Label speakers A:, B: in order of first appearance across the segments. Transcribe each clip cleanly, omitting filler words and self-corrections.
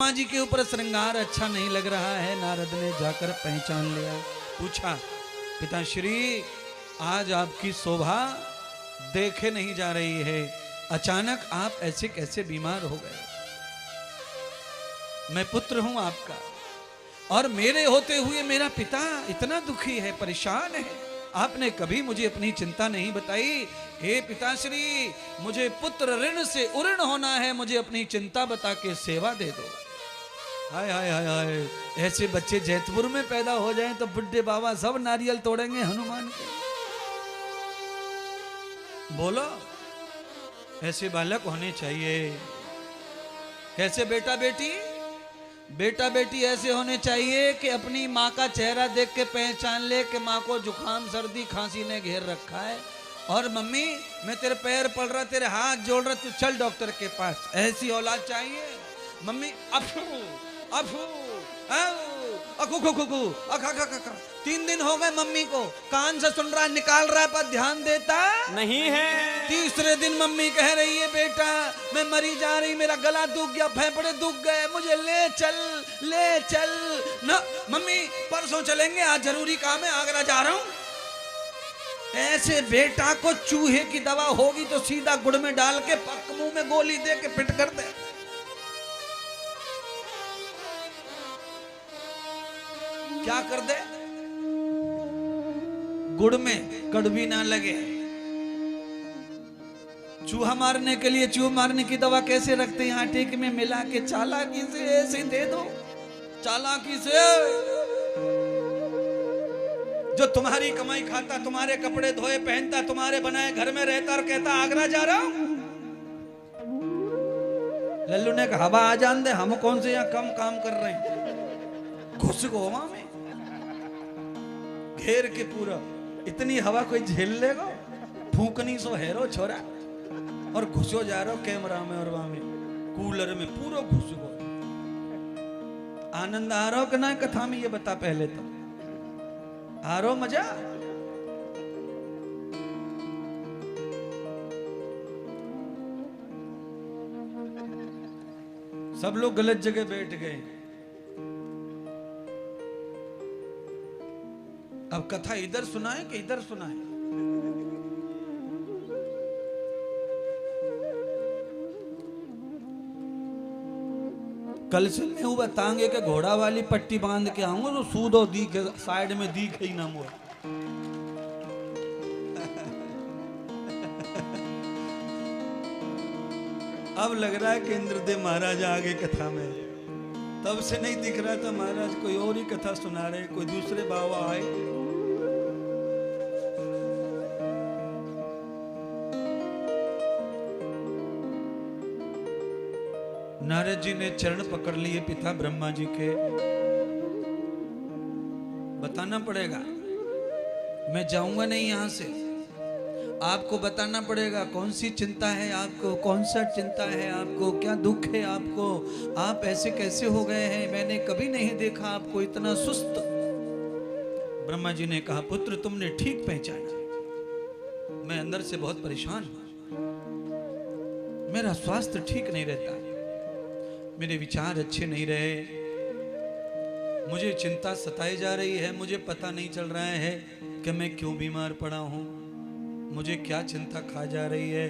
A: ब्रह्मा जी के ऊपर श्रृंगार अच्छा नहीं लग रहा है। नारद ने जाकर पहचान लिया, पूछा पिताश्री आज आपकी शोभा देखे नहीं जा रही है, अचानक आप ऐसे कैसे बीमार हो गए? मैं पुत्र हूं आपका और मेरे होते हुए मेरा पिता इतना दुखी है, परेशान है, आपने कभी मुझे अपनी चिंता नहीं बताई। हे पिताश्री मुझे पुत्र ऋण से उऋण होना है, मुझे अपनी चिंता बता के सेवा दे दो। हाय हाय हाय हाय, ऐसे बच्चे जैतपुर में पैदा हो जाएं तो बुड्ढे बाबा सब नारियल तोड़ेंगे हनुमान के। बोलो ऐसे बालक होने चाहिए। कैसे बेटा बेटी? बेटा बेटी ऐसे होने चाहिए कि अपनी माँ का चेहरा देख के पहचान ले कि माँ को जुकाम सर्दी खांसी ने घेर रखा है, और मम्मी मैं तेरे पैर पड़ रहा, तेरे हाथ जोड़ रहा, तू चल डॉक्टर के पास। ऐसी औलाद चाहिए। मम्मी अफू अफू अखू खू खू खू अखा खा खा। 3 दिन हो गए मम्मी को, कान से सुन रहा है, निकाल रहा है, पर ध्यान देता
B: नहीं है।
A: तीसरे दिन मम्मी कह रही है बेटा मैं मरी जा रही, मेरा गला दुख गया, फेफड़े दुख गए, मुझे ले चल ना मम्मी परसों चलेंगे, आज जरूरी काम है, आगरा जा रहा हूं। ऐसे बेटा को चूहे की दवा होगी तो सीधा गुड़ में डाल के पक मुंह में गोली दे के पिट कर दे। क्या कर दे? गुड़ में कड़वी ना लगे। चूहा मारने के लिए चूहा मारने की दवा कैसे रखते हैं? आटे में मिला के चालाकी से ऐसे दे दो, चालाकी से। जो तुम्हारी कमाई खाता, तुम्हारे कपड़े धोए पहनता, तुम्हारे बनाए घर में रहता और कहता आगरा जा रहा हूं। लल्लू ने कहा हवा आ जान दे, हम कौन से यहां कम काम कर रहे हैं, घुस गो हवा में घेर के पूरा। इतनी हवा कोई झेल लेगा? फूकनी सो हेरो छोरा, और घुसो जा रहा हो कैमरा में और वहां में कूलर में पूरा घुस गो। आनंद आ रहा हो कि ना कथा में? ये बता पहले तो, आ रहा हो मजा? सब लोग गलत जगह बैठ गए। अब कथा इधर सुनाए कि इधर सुनाए? कल से मैं हुआ तांगे के घोड़ा वाली पट्टी बांध के आऊंगा तो सूदो दीख साइड में दीख ही ना मुआ। अब लग रहा है कि इंद्रदेव महाराज आगे कथा में, तब से नहीं दिख रहा था महाराज कोई और ही कथा सुना रहे, कोई दूसरे बाबा आए। नारद जी ने चरण पकड़ लिए पिता ब्रह्मा जी के। बताना पड़ेगा, मैं जाऊंगा नहीं यहां से, आपको बताना पड़ेगा कौन सी चिंता है आपको, कौन सा चिंता है आपको, क्या दुख है आपको, आप ऐसे कैसे हो गए हैं, मैंने कभी नहीं देखा आपको इतना सुस्त। ब्रह्मा जी ने कहा पुत्र तुमने ठीक पहचाना, मैं अंदर से बहुत परेशान हूं, मेरा स्वास्थ्य ठीक नहीं रहता, मेरे विचार अच्छे नहीं रहे, मुझे चिंता सताई जा रही है, मुझे पता नहीं चल रहा है कि मैं क्यों बीमार पड़ा हूं, मुझे क्या चिंता खा जा रही है,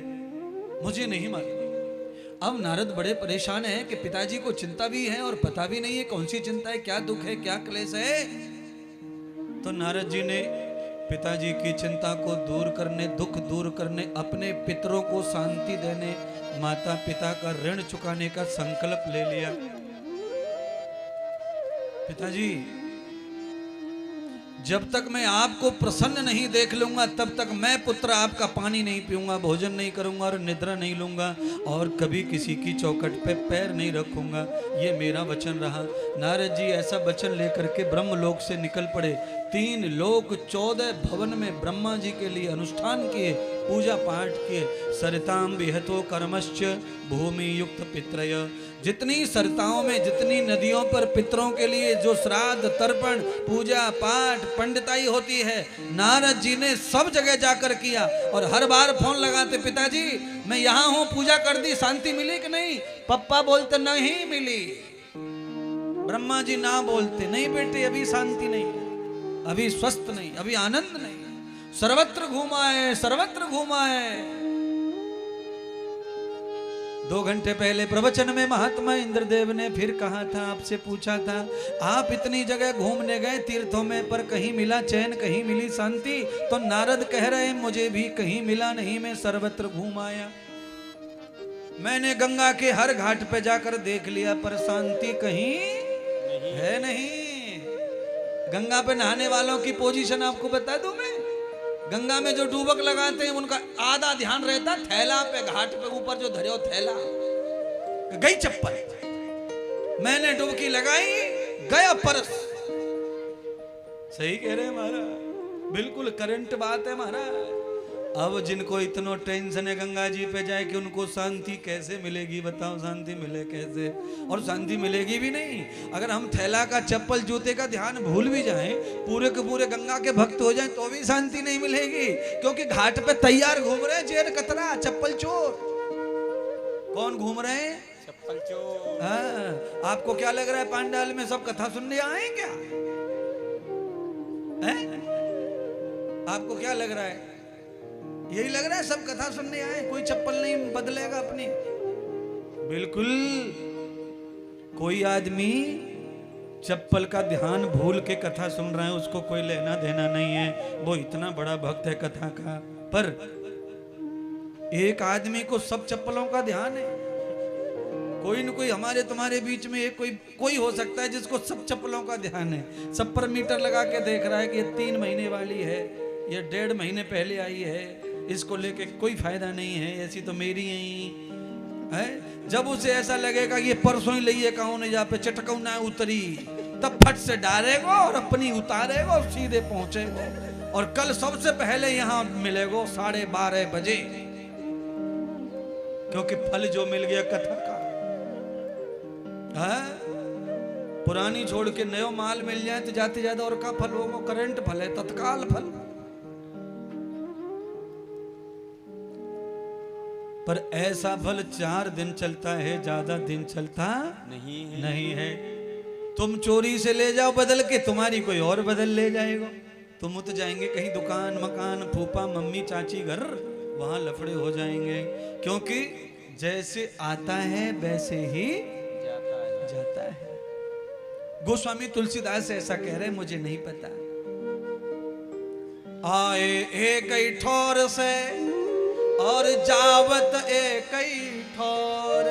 A: मुझे नहीं मालूम। अब नारद बड़े परेशान हैं कि पिताजी को चिंता भी है और पता भी नहीं है कौन सी चिंता है, क्या दुख है, क्या क्लेश है। तो नारद जी ने पिताजी की चिंता को दूर करने, दुख दूर करने, अपने पितरों को शांति देने, माता पिता का ऋण चुकाने का संकल्प ले लिया। पिताजी जब तक मैं आपको प्रसन्न नहीं देख लूंगा तब तक मैं पुत्र आपका पानी नहीं पीऊंगा, भोजन नहीं करूंगा और निद्रा नहीं लूंगा और कभी किसी की चौखट पे पैर नहीं रखूंगा, ये मेरा वचन रहा। नारद जी ऐसा वचन लेकर के ब्रह्मलोक से निकल पड़े। 3 लोक 14 भवन में ब्रह्मा जी के लिए अनुष्ठान किए, पूजा पाठ किए। सरिताम विहतो कर्मश्च भूमि युक्त पित्रय, जितनी सरिताओं में, जितनी नदियों पर पितरों के लिए जो श्राद्ध तर्पण पूजा पाठ पंडिताई होती है, नारद जी ने सब जगह जाकर किया। और हर बार फोन लगाते पिताजी मैं यहाँ हूँ, पूजा कर दी, शांति मिली कि नहीं? पप्पा बोलते नहीं मिली। ब्रह्मा जी ना बोलते, नहीं बेटे अभी शांति नहीं, अभी स्वस्थ नहीं, अभी आनंद नहीं, सर्वत्र घुमाए, सर्वत्र घुमाए। 2 घंटे पहले प्रवचन में महात्मा इंद्रदेव ने फिर कहा था, आपसे पूछा था, आप इतनी जगह घूमने गए तीर्थों में, पर कहीं मिला चैन, कहीं मिली शांति? तो नारद कह रहे मुझे भी कहीं मिला नहीं, मैं सर्वत्र घूम आया। मैंने गंगा के हर घाट पे जाकर देख लिया, पर शांति कहीं है नहीं। गंगा पे नहाने वालों की पोजीशन आपको बता दूं मैं। गंगा में जो डूबक लगाते हैं उनका आधा ध्यान रहता थैला पे, घाट पे ऊपर जो धरे हो थैला, गई चप्पल। मैंने डुबकी लगाई, गया परस। सही कह रहे हैं महाराज, बिल्कुल करंट बात है महाराज। अब जिनको इतना टेंशन है गंगा जी पे जाए कि उनको शांति कैसे मिलेगी, बताओ शांति मिले कैसे? और शांति मिलेगी भी नहीं अगर हम थैला का, चप्पल, जूते का ध्यान भूल भी जाएं, पूरे के पूरे गंगा के भक्त हो जाएं, तो भी शांति नहीं मिलेगी। क्योंकि घाट पे तैयार घूम रहे हैं जेर कतरा, चप्पल चोर। कौन घूम रहे हैं?
B: चप्पल चोर।
A: हाँ, आपको क्या लग रहा है पांडाल में सब कथा सुनने आए क्या है? आपको क्या लग रहा है? यही लग रहा है सब कथा सुनने आए, कोई चप्पल नहीं बदलेगा अपनी। बिल्कुल, कोई आदमी चप्पल का ध्यान भूल के कथा सुन रहा है, उसको कोई लेना देना नहीं है, वो इतना बड़ा भक्त है कथा का। पर एक आदमी को सब चप्पलों का ध्यान है। कोई न कोई हमारे तुम्हारे बीच में एक कोई हो सकता है जिसको सब चप्पलों का ध्यान है। सब पर मीटर लगा के देख रहा है कि ये 3 महीने वाली है, ये 1.5 महीने पहले आई है, इसको लेके कोई फायदा नहीं है, ऐसी तो मेरी है। जब उसे ऐसा लगेगा ये परसों ही लिये कौन है, जहाँ पे चटकौना उतरी, तब फट से डालेगो और अपनी उतारेगो और सीधे पहुंचेगो। और कल सबसे पहले यहाँ मिलेगो 12:30 बजे, क्योंकि फल जो मिल गया कथा का है। पुरानी छोड़ के नयो माल मिल जाए तो जाते ज्यादा और का फल होगा? करंट फल है, तत्काल फल। पर ऐसा फल 4 दिन चलता है, ज्यादा दिन चलता नहीं है। तुम चोरी से ले जाओ बदल के, तुम्हारी कोई और बदल ले जाएगा। तुम उत जाएंगे कहीं दुकान मकान, फूफा मम्मी चाची घर, वहां लफड़े हो जाएंगे। क्योंकि जैसे आता है वैसे ही जाता है। गोस्वामी तुलसीदास ऐसा कह रहे, मुझे नहीं पता। आए एक ठोर से और जावत एक ठोर,